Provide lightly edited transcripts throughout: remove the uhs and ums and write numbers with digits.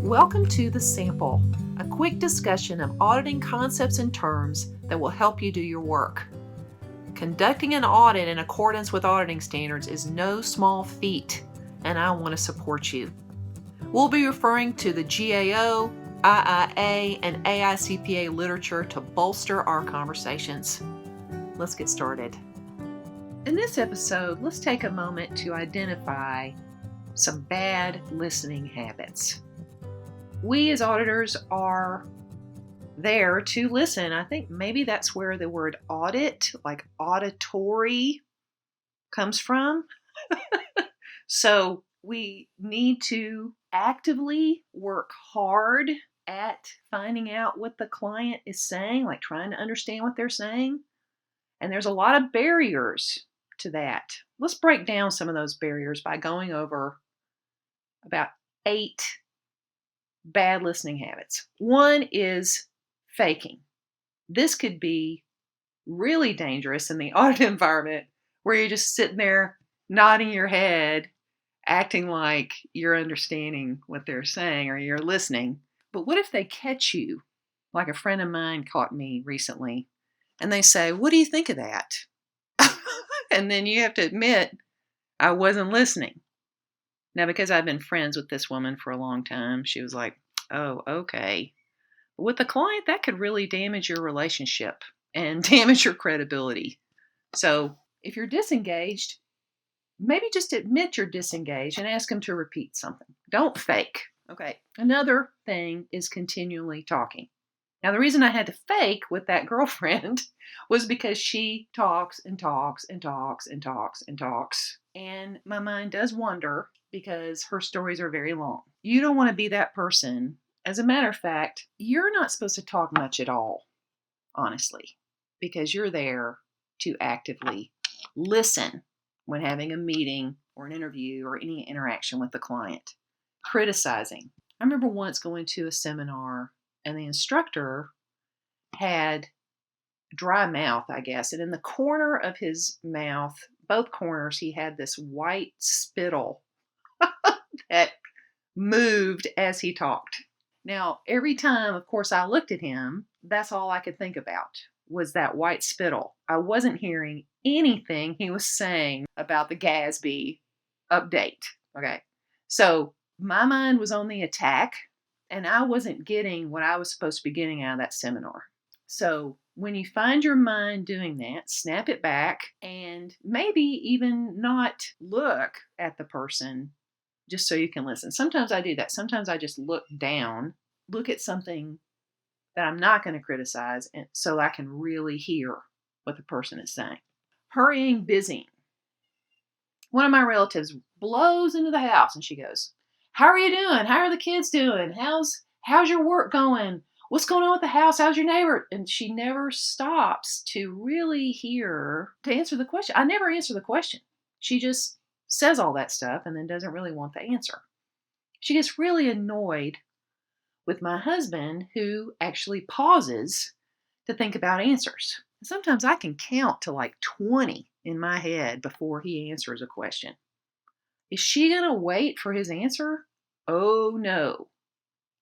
Welcome to The Sample, a quick discussion of auditing concepts and terms that will help you do your work. Conducting an audit in accordance with auditing standards is no small feat, and I want to support you. We'll be referring to the GAO, IIA, and AICPA literature to bolster our conversations. Let's get started. In this episode, let's take a moment to identify some bad listening habits. We as auditors are there to listen. I think maybe that's where the word audit, like auditory, comes from. So we need to actively work hard at finding out what the client is saying, like trying to understand what they're saying. And there's a lot of barriers to that. Let's break down some of those barriers by going over about 8 bad listening habits. One is faking. This could be really dangerous in the audit environment where you're just sitting there nodding your head, acting like you're understanding what they're saying or you're listening. But what if they catch you? Like a friend of mine caught me recently, and they say, "What do you think of that?" And then you have to admit, I wasn't listening. Now, because I've been friends with this woman for a long time, she was like, "Oh, okay." But with the client, that could really damage your relationship and damage your credibility. So if you're disengaged, maybe just admit you're disengaged and ask them to repeat something. Don't fake. Okay. Another thing is continually talking. Now, the reason I had to fake with that girlfriend was because she talks and talks and talks and talks and talks. And my mind does wander because her stories are very long. You don't want to be that person. As a matter of fact, you're not supposed to talk much at all, honestly, because you're there to actively listen when having a meeting or an interview or any interaction with the client. Criticizing. I remember once going to a seminar and the instructor had dry mouth, I guess. And in the corner of his mouth, both corners, he had this white spittle that moved as he talked. Now, every time, of course, I looked at him, that's all I could think about was that white spittle. I wasn't hearing anything he was saying about the GASB update. Okay. So my mind was on the attack, and I wasn't getting what I was supposed to be getting out of that seminar. So when you find your mind doing that, snap it back and maybe even not look at the person just so you can listen. Sometimes I do that. Sometimes I just look down, look at something that I'm not going to criticize, and so I can really hear what the person is saying. Hurrying, busying. One of my relatives blows into the house and she goes, "How are you doing? How are the kids doing? How's your work going? What's going on with the house? How's your neighbor?" And she never stops to really hear, to answer the question. I never answer the question. She just says all that stuff and then doesn't really want the answer. She gets really annoyed with my husband, who actually pauses to think about answers. Sometimes I can count to like 20 in my head before he answers a question. Is she going to wait for his answer? Oh no.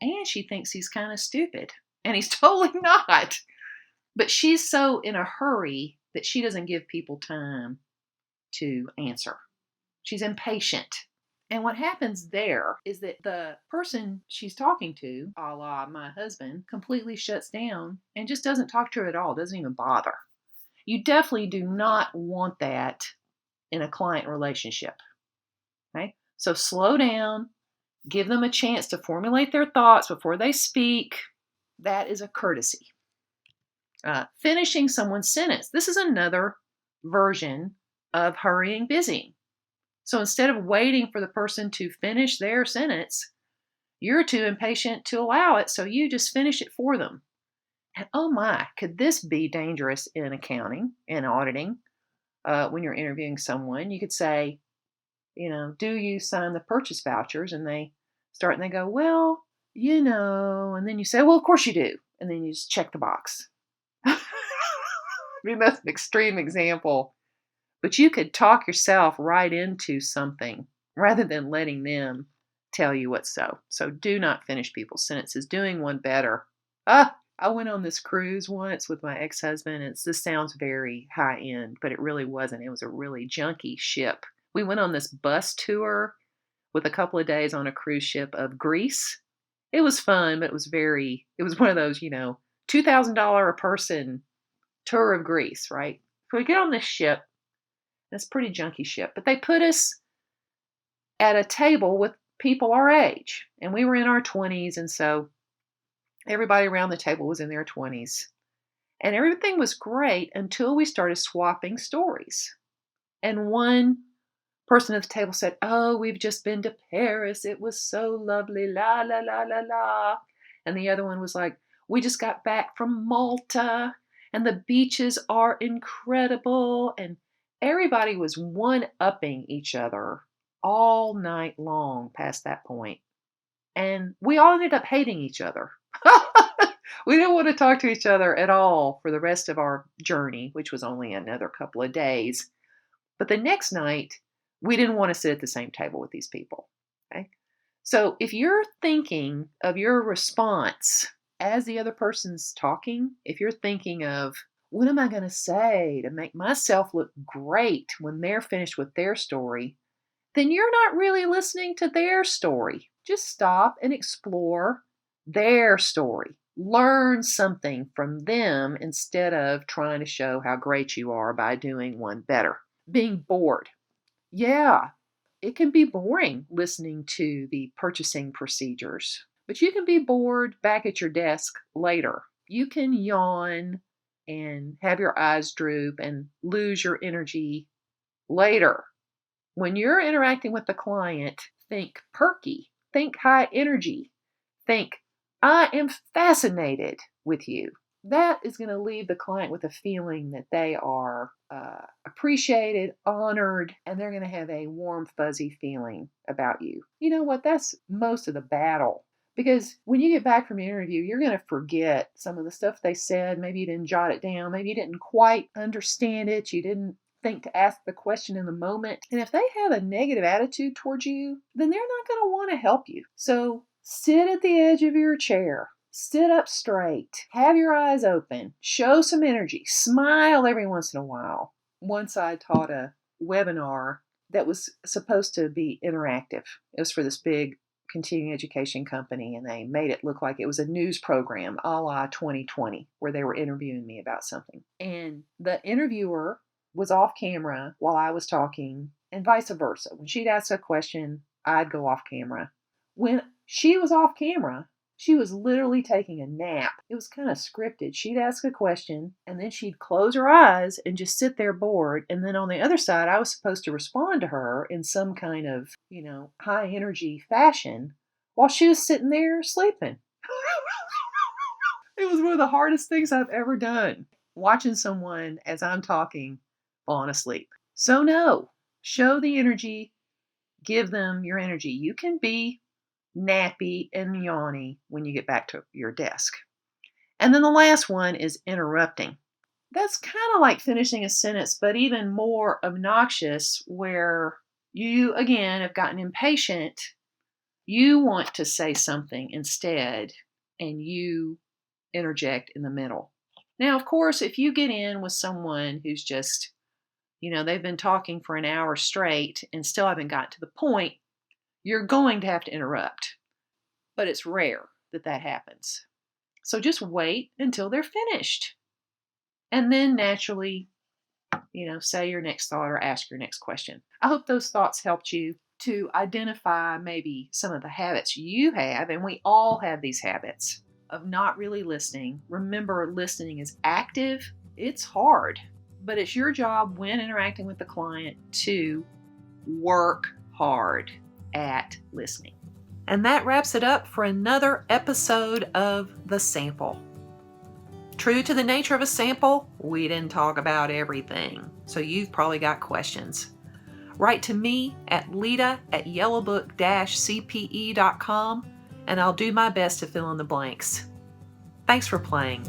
And she thinks he's kind of stupid. And he's totally not. But she's so in a hurry that she doesn't give people time to answer. She's impatient. And what happens there is that the person she's talking to, a la my husband, completely shuts down and just doesn't talk to her at all, doesn't even bother. You definitely do not want that in a client relationship. Okay? So slow down, give them a chance to formulate their thoughts before they speak. That is a courtesy. Finishing someone's sentence. This is another version of hurrying, busying. So instead of waiting for the person to finish their sentence, you're too impatient to allow it, so you just finish it for them. And oh my, could this be dangerous in accounting and auditing? When you're interviewing someone, you could say, "Do you sign the purchase vouchers?" And they start and they go, "Well, and then you say, "Well, of course you do." And then you just check the box. I mean, that's an extreme example. But you could talk yourself right into something rather than letting them tell you what's so. So do not finish people's sentences. Doing one better. I went on this cruise once with my ex-husband. This sounds very high end, but it really wasn't. It was a really junky ship. We went on this bus tour with a couple of days on a cruise ship of Greece. It was fun, but it was one of those, $2,000 a person tour of Greece, right? So we get on this ship. It's a pretty junky ship, but they put us at a table with people our age, and we were in our 20s, and so everybody around the table was in their 20s, and everything was great until we started swapping stories. And one person at the table said, "Oh, we've just been to Paris. It was so lovely, la, la, la, la, la." And the other one was like, "We just got back from Malta, and the beaches are incredible." And everybody was one-upping each other all night long past that point. And we all ended up hating each other. We didn't want to talk to each other at all for the rest of our journey, which was only another couple of days. But the next night, we didn't want to sit at the same table with these people. Okay? So if you're thinking of your response as the other person's talking, if you're thinking of, what am I going to say to make myself look great when they're finished with their story, then you're not really listening to their story. Just stop and explore their story. Learn something from them instead of trying to show how great you are by doing one better. Being bored. Yeah, it can be boring listening to the purchasing procedures, but you can be bored back at your desk later. You can yawn and have your eyes droop and lose your energy later. When you're interacting with the client, think perky, think high energy, think, I am fascinated with you. That is going to leave the client with a feeling that they are appreciated, honored, and they're going to have a warm, fuzzy feeling about you. You know what? That's most of the battle. Because when you get back from your interview, you're going to forget some of the stuff they said. Maybe you didn't jot it down. Maybe you didn't quite understand it. You didn't think to ask the question in the moment. And if they have a negative attitude towards you, then they're not going to want to help you. So sit at the edge of your chair. Sit up straight. Have your eyes open. Show some energy. Smile every once in a while. Once I taught a webinar that was supposed to be interactive. It was for this big continuing education company, and they made it look like it was a news program a la 2020, where they were interviewing me about something. And the interviewer was off camera while I was talking, and vice versa. When she'd ask a question, I'd go off camera. When she was off camera, she was literally taking a nap. It was kind of scripted. She'd ask a question, and then she'd close her eyes and just sit there bored. And then on the other side, I was supposed to respond to her in some kind of, high energy fashion while she was sitting there sleeping. It was one of the hardest things I've ever done, watching someone as I'm talking falling asleep. So no, show the energy, give them your energy. You can be nappy and yawny when you get back to your desk. And then the last one is interrupting. That's kind of like finishing a sentence, but even more obnoxious, where you, again, have gotten impatient. You want to say something instead, and you interject in the middle. Now, of course, if you get in with someone who's just, they've been talking for an hour straight and still haven't got to the point, you're going to have to interrupt. But it's rare that happens. So just wait until they're finished. And then naturally, say your next thought or ask your next question. I hope those thoughts helped you to identify maybe some of the habits you have, and we all have these habits of not really listening. Remember, listening is active. It's hard, but it's your job when interacting with the client to work hard at listening. And that wraps it up for another episode of The Sample. True to the nature of a sample, we didn't talk about everything, so you've probably got questions. Write to me at Leita@Yellowbook-CPE.com, and I'll do my best to fill in the blanks. Thanks for playing.